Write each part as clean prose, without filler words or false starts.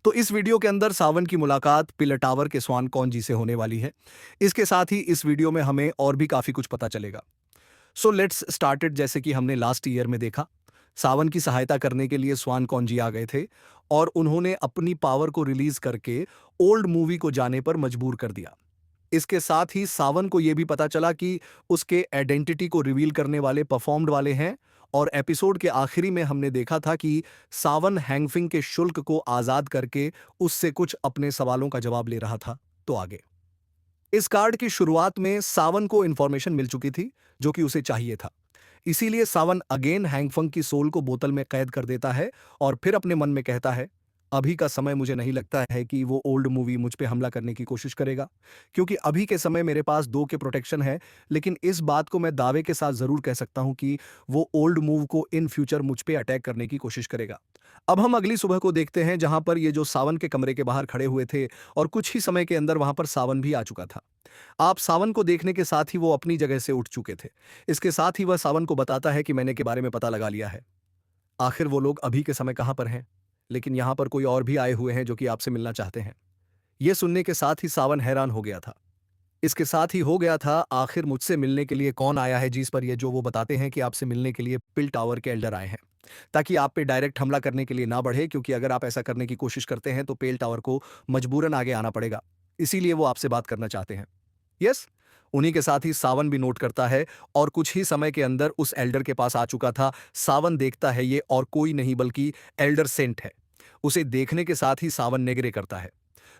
तो इस वीडियो के अंदर सावन की मुलाकात पिलर टावर के स्वान कौन जी से होने वाली है। इसके साथ ही इस वीडियो में हमें और भी काफी कुछ पता चलेगा। So let's started. जैसे कि हमने लास्ट ईयर में देखा, सावन की सहायता करने के लिए स्वान कौन जी आ गए थे और उन्होंने अपनी पावर को रिलीज करके ओल्ड मूवी को जाने पर मजबूर कर दिया। इसके साथ ही सावन को यह भी पता चला कि उसके आइडेंटिटी को रिवील करने वाले परफॉर्म्ड वाले हैं। और एपिसोड के आखिरी में हमने देखा था कि सावन हैंगफिंग के शुल्क को आजाद करके उससे कुछ अपने सवालों का जवाब ले रहा था। तो आगे इस कार्ड की शुरुआत में सावन को इंफॉर्मेशन मिल चुकी थी जो कि उसे चाहिए था। इसीलिए सावन अगेन हैंगफंग की सोल को बोतल में कैद कर देता है और फिर अपने मन में कहता है, अभी का समय मुझे नहीं लगता है कि वो ओल्ड मूवी मुझ पे हमला करने की कोशिश करेगा, क्योंकि अभी के समय मेरे पास 2 के प्रोटेक्शन है। लेकिन इस बात को मैं दावे के साथ जरूर कह सकता हूं कि वो ओल्ड मूव को इन फ्यूचर मुझ पे अटैक करने की कोशिश करेगा। अब हम अगली सुबह को देखते हैं, जहां पर ये जो सावन के कमरे के बाहर खड़े हुए थे और कुछ ही समय के अंदर वहां पर सावन भी आ चुका था। आप सावन को देखने के साथ ही वो अपनी जगह से उठ चुके थे। इसके साथ ही वह सावन को बताता है कि मैंने के बारे में पता लगा लिया है। आखिर वो लोग अभी के समय कहां पर हैं, लेकिन यहां पर कोई और भी आए हुए हैं जो कि आपसे मिलना चाहते हैं। यह सुनने के साथ ही सावन हैरान हो गया था। इसके साथ ही हो गया था, आखिर मुझसे मिलने के लिए कौन आया है, जिस पर ये जो वो बताते हैं कि आपसे मिलने के लिए पिल टावर के एल्डर आए हैं, ताकि आप पे डायरेक्ट हमला करने के लिए ना बढ़े, क्योंकि अगर आप ऐसा करने की कोशिश करते हैं तो पेल टावर को मजबूरन आगे आना पड़ेगा। इसीलिए वो आपसे बात करना चाहते हैं। यस, उन्हीं के साथ ही सावन भी नोट करता है और कुछ ही समय के अंदर उस एल्डर के पास आ चुका था। सावन देखता है ये और कोई नहीं बल्कि एल्डर सेंट है। उसे देखने के साथ ही सावन नेगरे करता है।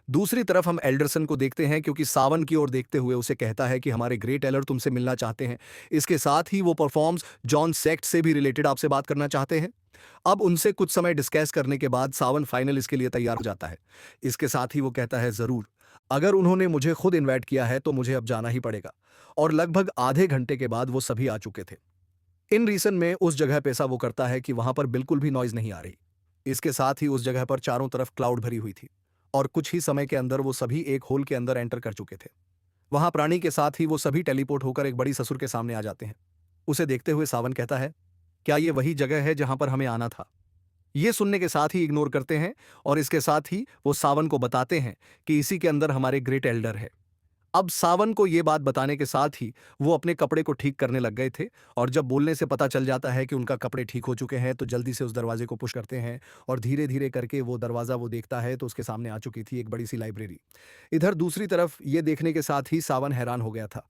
दूसरी तरफ हम एल्डरसन को देखते हैं, क्योंकि सावन की ओर देखते हुए उसे कहता है कि हमारे ग्रेट एलर तुमसे मिलना चाहते हैं। इसके साथ ही वो परफॉर्म्स जॉन सेक्ट से भी रिलेटेड आपसे बात करना चाहते हैं। अब उनसे कुछ समय डिस्कस करने के बाद सावन फाइनल इसके लिए तैयार हो जाता है। इसके साथ ही वो कहता है, जरूर, अगर उन्होंने मुझे खुद इनवाइट किया है तो मुझे अब जाना ही पड़ेगा। और लगभग आधे घंटे के बाद वो सभी आ चुके थे। इन रीजन में उस जगह पे ऐसा वो करता है कि वहां पर बिल्कुल भी नॉइज नहीं आ रही। इसके साथ ही उस जगह पर चारों तरफ क्लाउड भरी हुई थी और कुछ ही समय के अंदर वो सभी एक होल के अंदर एंटर कर चुके थे। वहां प्राणी के साथ ही वो सभी टेलीपोर्ट होकर एक बड़ी ससुर के सामने आ जाते हैं। उसे देखते हुए सावन कहता है, क्या ये वही जगह है जहां पर हमें आना था? ये सुनने के साथ ही इग्नोर करते हैं और इसके साथ ही वो सावन को बताते हैं कि इसी के अंदर हमारे ग्रेट एल्डर है। अब सावन को ये बात बताने के साथ ही वो अपने कपड़े को ठीक करने लग गए थे और जब बोलने से पता चल जाता है कि उनका कपड़े ठीक हो चुके हैं तो जल्दी से उस दरवाजे को पुश करते हैं और धीरे धीरे करके वो दरवाज़ा वो देखता है तो उसके सामने आ चुकी थी एक बड़ी सी लाइब्रेरी। इधर दूसरी तरफ ये देखने के साथ ही सावन हैरान हो गया था।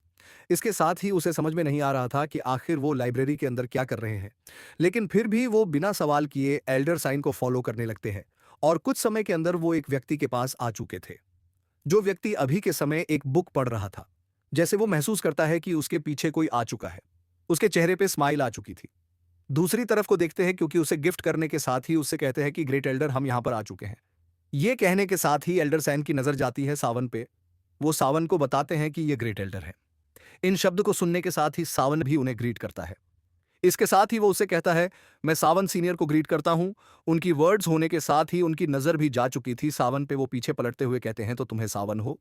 इसके साथ ही उसे समझ में नहीं आ रहा था कि आखिर वो लाइब्रेरी के अंदर क्या कर रहे हैं। लेकिन फिर भी वो बिना सवाल किए एल्डर साइन को फॉलो करने लगते हैं और कुछ समय के अंदर वो एक व्यक्ति के पास आ चुके थे। जो व्यक्ति अभी के समय एक बुक पढ़ रहा था। जैसे वो महसूस करता है कि उसके पीछे कोई आ चुका है। उसके चेहरे पे स्माइल आ चुकी थी। दूसरी तरफ को देखते हैं, क्योंकि उसे गिफ्ट करने के साथ ही उससे कहते हैं कि ग्रेट एल्डर हम यहां पर आ चुके हैं। ये कहने के साथ ही एल्डर सैन की नजर जाती है सावन पे। वो सावन को बताते हैं कि ये ग्रेट एल्डर है। इन शब्द को सुनने के साथ ही सावन भी उन्हें ग्रीट करता है। इसके साथ ही वो उसे कहता है, मैं सावन सीनियर को ग्रीट करता हूं। उनकी वर्ड्स होने के साथ ही उनकी नजर भी जा चुकी थी सावन पे। वो पीछे पलटते हुए कहते हैं, तो तुम्हें सावन हो?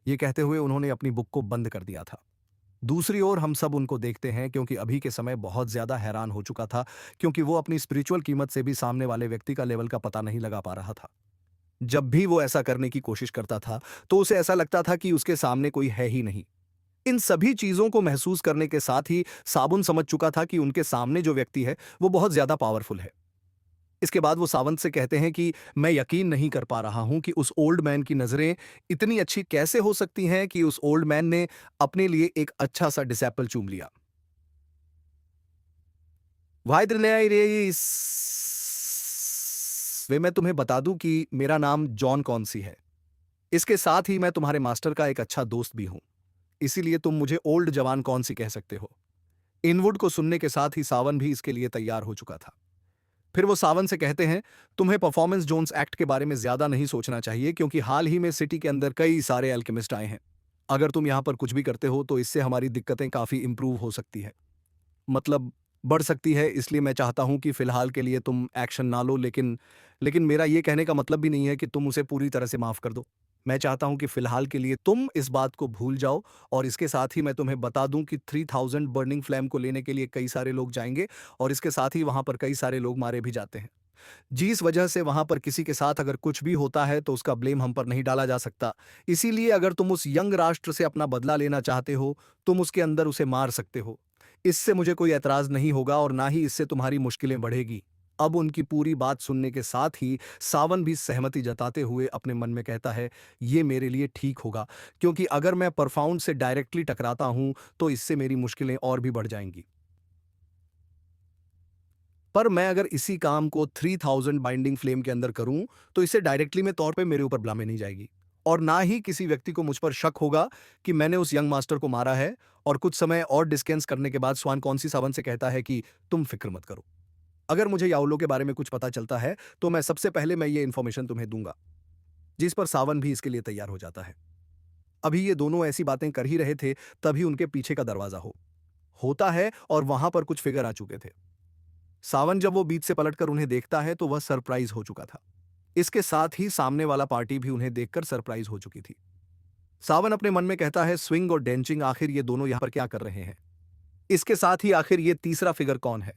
ये कहते हुए उन्होंने अपनी बुक को बंद कर दिया था। दूसरी ओर हम सब उनको देखते हैं, क्योंकि अभी के समय बहुत ज्यादा हैरान हो चुका था, क्योंकि वो अपनी स्पिरिचुअल कीमत से भी सामने वाले व्यक्ति का लेवल का पता नहीं लगा पा रहा था। जब भी वो ऐसा करने की कोशिश करता था तो उसे ऐसा लगता था कि उसके सामने कोई है ही नहीं। इन सभी चीजों को महसूस करने के साथ ही साबुन समझ चुका था कि उनके सामने जो व्यक्ति है वो बहुत ज्यादा पावरफुल है। इसके बाद वो सावंत से कहते हैं कि मैं यकीन नहीं कर पा रहा हूं कि उस ओल्ड मैन की नजरें इतनी अच्छी कैसे हो सकती हैं कि उस ओल्ड मैन ने अपने लिए एक अच्छा सा डिसेपल चूम लिया। वे मैं तुम्हें बता दूं कि मेरा नाम जॉन कौन सी है। इसके साथ ही मैं तुम्हारे मास्टर का एक अच्छा दोस्त भी हूं। इसीलिए तुम मुझे ओल्ड जवान कौन सी कह सकते हो। इनवुड को सुनने के साथ ही सावन भी इसके लिए तैयार हो चुका था। फिर वो सावन से कहते हैं, तुम्हें परफॉर्मेंस जोन्स एक्ट के बारे में ज्यादा नहीं सोचना चाहिए, क्योंकि हाल ही में सिटी के अंदर कई सारे अल्केमिस्ट आए हैं। अगर तुम यहां पर कुछ भी करते हो तो इससे हमारी दिक्कतें काफी इंप्रूव हो सकती है, मतलब बढ़ सकती है। इसलिए मैं चाहता हूं कि फिलहाल के लिए तुम एक्शन ना लो, लेकिन मेरा ये कहने का मतलब भी नहीं है कि तुम उसे पूरी तरह से माफ कर दो। मैं चाहता हूं कि फिलहाल के लिए तुम इस बात को भूल जाओ। और इसके साथ ही मैं तुम्हें बता दूं कि 3000 बर्निंग फ्लेम को लेने के लिए कई सारे लोग जाएंगे और इसके साथ ही वहां पर कई सारे लोग मारे भी जाते हैं। जिस वजह से वहां पर किसी के साथ अगर कुछ भी होता है तो उसका ब्लेम हम पर नहीं डाला जा सकता। इसीलिए अगर तुम उस यंग राष्ट्र से अपना बदला लेना चाहते हो, तुम उसके अंदर उसे मार सकते हो। इससे मुझे कोई ऐतराज नहीं होगा और ना ही इससे तुम्हारी मुश्किलें बढ़ेगी। अब उनकी पूरी बात सुनने के साथ ही सावन भी सहमति जताते हुए अपने मन में कहता है, ये मेरे लिए ठीक होगा, क्योंकि अगर मैं परफाउंड से डायरेक्टली टकराता हूं तो इससे मेरी मुश्किलें और भी बढ़ जाएंगी। पर मैं अगर इसी काम को 3000 बाइंडिंग फ्लेम के अंदर करूं तो इससे डायरेक्टली में तौर पे मेरे ऊपर ब्लामे नहीं जाएगी और ना ही किसी व्यक्ति को मुझ पर शक होगा कि मैंने उस यंग मास्टर को मारा है। और कुछ समय और डिस्केंस करने के बाद स्वान कौन सी सावन से कहता है कि तुम फिक्र मत करो। अगर मुझे याओलो के बारे में कुछ पता चलता है तो मैं सबसे पहले मैं ये इन्फॉर्मेशन तुम्हें दूंगा। जिस पर सावन भी इसके लिए तैयार हो जाता है। अभी ये दोनों ऐसी बातें कर ही रहे थे, तभी उनके पीछे का दरवाजा होता है और वहां पर कुछ फिगर आ चुके थे। सावन जब वो बीच से पलटकर उन्हें देखता है तो वह सरप्राइज हो चुका था। इसके साथ ही सामने वाला पार्टी भी उन्हें देखकर सरप्राइज हो चुकी थी। सावन अपने मन में कहता है, स्विंग और डेंचिंग आखिर ये दोनों यहां पर क्या कर रहे हैं? इसके साथ ही आखिर ये तीसरा फिगर कौन है?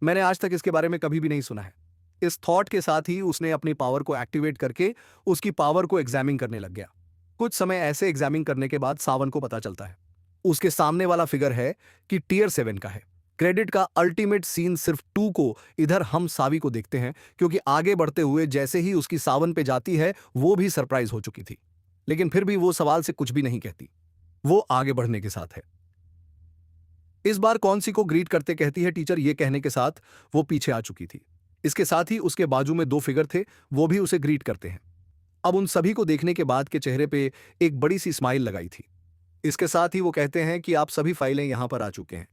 मैंने आज तक इसके बारे में कभी भी नहीं सुना है। इस थॉट के साथ ही उसने अपनी पावर को एक्टिवेट करके उसकी पावर को एग्जामिन करने लग गया। कुछ समय ऐसे एग्जामिन करने के बाद सावन को पता चलता है उसके सामने वाला फिगर है कि टीयर 7 का है। क्रेडिट का अल्टीमेट सीन सिर्फ 2 को इधर हम सावी को देखते हैं, क्योंकि आगे बढ़ते हुए जैसे ही उसकी सावन पे जाती है वो भी सरप्राइज हो चुकी थी, लेकिन फिर भी वो सवाल से कुछ भी नहीं कहती। वो आगे बढ़ने के साथ है। इस बार कौन सी को ग्रीट करते कहती है टीचर, ये कहने के साथ वो पीछे आ चुकी थी। इसके साथ ही उसके बाजू में 2 फिगर थे, वो भी उसे ग्रीट करते हैं। अब उन सभी को देखने के बाद के चेहरे पे एक बड़ी सी स्माइल लगाई थी। इसके साथ ही वो कहते हैं कि आप सभी फाइलें यहां पर आ चुके हैं।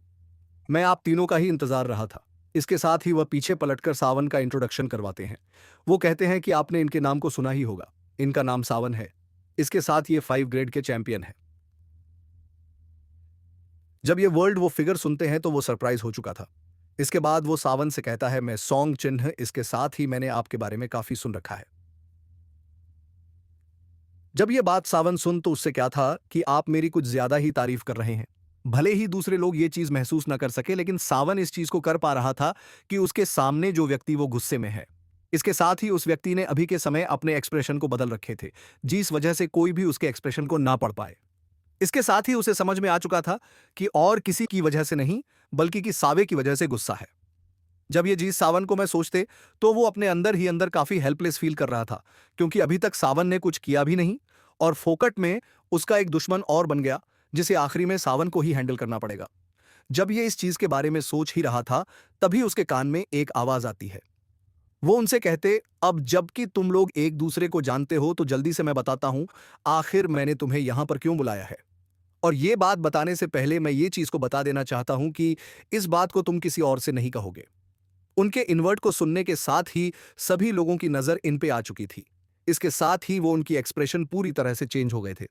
मैं आप तीनों का ही इंतजार रहा था। इसके साथ ही वह पीछे पलटकर सावन का इंट्रोडक्शन करवाते हैं। वो कहते हैं कि आपने इनके नाम को सुना ही होगा। इनका नाम सावन है। इसके साथ ये 5 ग्रेड के चैंपियन है। जब ये वर्ल्ड वो फिगर सुनते हैं तो वो सरप्राइज हो चुका था। इसके बाद वो सावन से कहता है, मैं सॉन्ग चिन्ह, इसके साथ ही मैंने आपके बारे में काफी सुन रखा है। जब ये बात सावन सुन तो उससे क्या था कि आप मेरी कुछ ज्यादा ही तारीफ कर रहे हैं। भले ही दूसरे लोग ये चीज महसूस न कर सके, लेकिन सावन इस चीज को कर पा रहा था कि उसके सामने जो व्यक्ति वो गुस्से में है। इसके साथ ही उस व्यक्ति ने अभी के समय अपने एक्सप्रेशन को बदल रखे थे, जिस वजह से कोई भी उसके एक्सप्रेशन को ना पढ़ पाए। इसके साथ ही उसे समझ में आ चुका था कि और किसी की वजह से नहीं, बल्कि कि सावे की वजह से गुस्सा है। जब ये चीज सावन को मैं सोचते तो वो अपने अंदर ही अंदर काफी हेल्पलेस फील कर रहा था, क्योंकि अभी तक सावन ने कुछ किया भी नहीं और फोकट में उसका एक दुश्मन और बन गया, जिसे आखिरी में सावन को ही हैंडल करना पड़ेगा। जब ये इस चीज के बारे में सोच ही रहा था, तभी उसके कान में एक आवाज आती है। वो उनसे कहते, अब जबकि तुम लोग एक दूसरे को जानते हो तो जल्दी से मैं बताता हूं आखिर मैंने तुम्हें यहां पर क्यों बुलाया है। और ये बात बताने से पहले मैं ये चीज को बता देना चाहता हूं कि इस बात को तुम किसी और से नहीं कहोगे। उनके इन्वर्ट को सुनने के साथ ही सभी लोगों की नजर इन पे आ चुकी थी। इसके साथ ही वो उनकी एक्सप्रेशन पूरी तरह से चेंज हो गए थे।